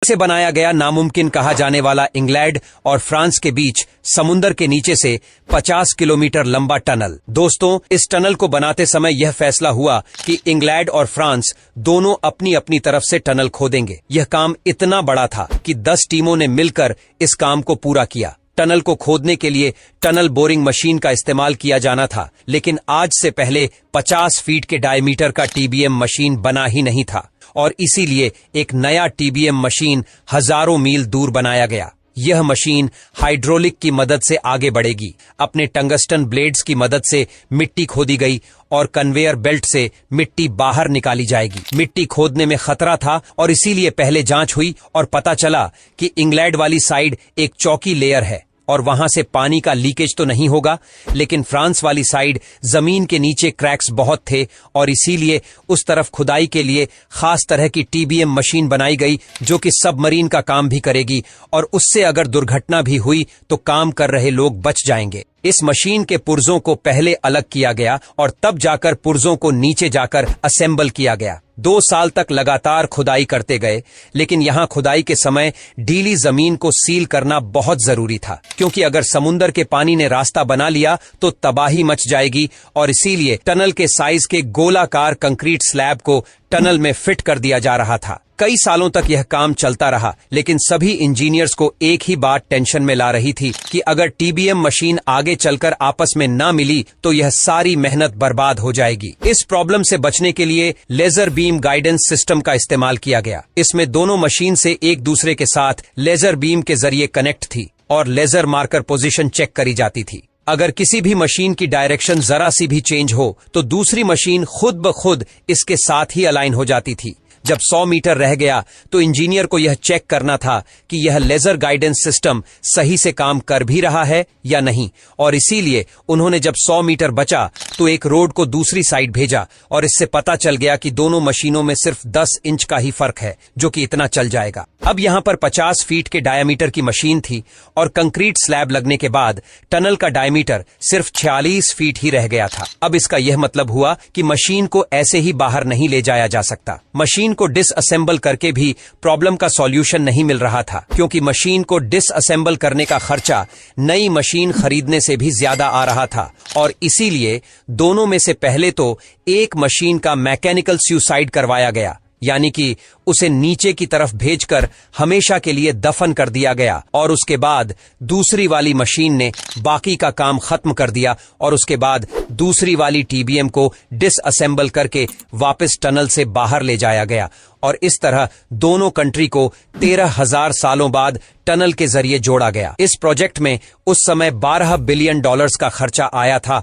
से बनाया गया नामुमकिन कहा जाने वाला इंग्लैंड और फ्रांस के बीच समुंदर के नीचे से 50 किलोमीटर लंबा टनल। दोस्तों, इस टनल को बनाते समय यह फैसला हुआ कि इंग्लैंड और फ्रांस दोनों अपनी अपनी तरफ से टनल खोदेंगे। यह काम इतना बड़ा था कि 10 टीमों ने मिलकर इस काम को पूरा किया। टनल को खोदने के लिए टनल बोरिंग मशीन का इस्तेमाल किया जाना था, लेकिन आज से पहले 50 फीट के डायमीटर का टीबीएम मशीन बना ही नहीं था और इसीलिए एक नया टीबीएम मशीन हजारों मील दूर बनाया गया। यह मशीन हाइड्रोलिक की मदद से आगे बढ़ेगी। अपने टंगस्टन ब्लेड्स की मदद से मिट्टी खोदी गई और कन्वेयर बेल्ट से मिट्टी बाहर निकाली जाएगी। मिट्टी खोदने में खतरा था और इसीलिए पहले जांच हुई और पता चला कि इंग्लैंड वाली साइड एक चौकी लेयर है और वहां से पानी का लीकेज तो नहीं होगा, लेकिन फ्रांस वाली साइड जमीन के नीचे क्रैक्स बहुत थे और इसीलिए उस तरफ खुदाई के लिए खास तरह की टीबीएम मशीन बनाई गई जो कि सबमरीन का काम भी करेगी और उससे अगर दुर्घटना भी हुई तो काम कर रहे लोग बच जाएंगे। इस मशीन के पुर्जों को पहले अलग किया गया और तब जाकर पुर्जों को नीचे जाकर असेंबल किया गया। 2 साल तक लगातार खुदाई करते गए, लेकिन यहां खुदाई के समय ढीली जमीन को सील करना बहुत जरूरी था, क्योंकि अगर समुंदर के पानी ने रास्ता बना लिया तो तबाही मच जाएगी और इसीलिए टनल के साइज के गोलाकार कंक्रीट स्लैब को टनल में फिट कर दिया जा रहा था। कई सालों तक यह काम चलता रहा, लेकिन सभी इंजीनियर्स को एक ही बात टेंशन में ला रही थी कि अगर टीबीएम मशीन आगे चलकर आपस में न मिली तो यह सारी मेहनत बर्बाद हो जाएगी। इस प्रॉब्लम से बचने के लिए लेजर बीम गाइडेंस सिस्टम का इस्तेमाल किया गया। इसमें दोनों मशीन से एक दूसरे के साथ लेजर बीम के जरिए कनेक्ट थी और लेजर मार्कर पोजीशन चेक करी जाती थी। अगर किसी भी मशीन की डायरेक्शन जरा सी भी चेंज हो तो दूसरी मशीन खुद ब खुद इसके साथ ही अलाइन हो जाती थी। जब 100 मीटर रह गया तो इंजीनियर को यह चेक करना था कि यह लेजर गाइडेंस सिस्टम सही से काम कर भी रहा है या नहीं, और इसीलिए उन्होंने जब 100 मीटर बचा तो एक रोड को दूसरी साइड भेजा और इससे पता चल गया कि दोनों मशीनों में सिर्फ 10 इंच का ही फर्क है, जो कि इतना चल जाएगा। अब यहां पर 50 फीट के डायमीटर की मशीन थी और कंक्रीट स्लैब लगने के बाद टनल का डायमीटर सिर्फ 46 फीट ही रह गया था। अब इसका यह मतलब हुआ कि मशीन को ऐसे ही बाहर नहीं ले जाया जा सकता। मशीन को डिसअसेंबल करके भी प्रॉब्लम का सॉल्यूशन नहीं मिल रहा था, क्योंकि मशीन को डिसअसेंबल करने का खर्चा नई मशीन खरीदने से भी ज्यादा आ रहा था और इसीलिए दोनों में से पहले तो एक मशीन का मैकेनिकल सुसाइड करवाया गया, यानी कि उसे नीचे की तरफ भेजकर हमेशा के लिए दफन कर दिया गया, और उसके बाद दूसरी वाली मशीन ने बाकी का काम खत्म कर दिया और उसके बाद दूसरी वाली टीबीएम को डिसअसेंबल करके वापस टनल से बाहर ले जाया गया और इस तरह दोनों कंट्री को 13,000 सालों बाद टनल के जरिए जोड़ा गया। इस प्रोजेक्ट में उस समय $12 बिलियन का खर्चा आया था।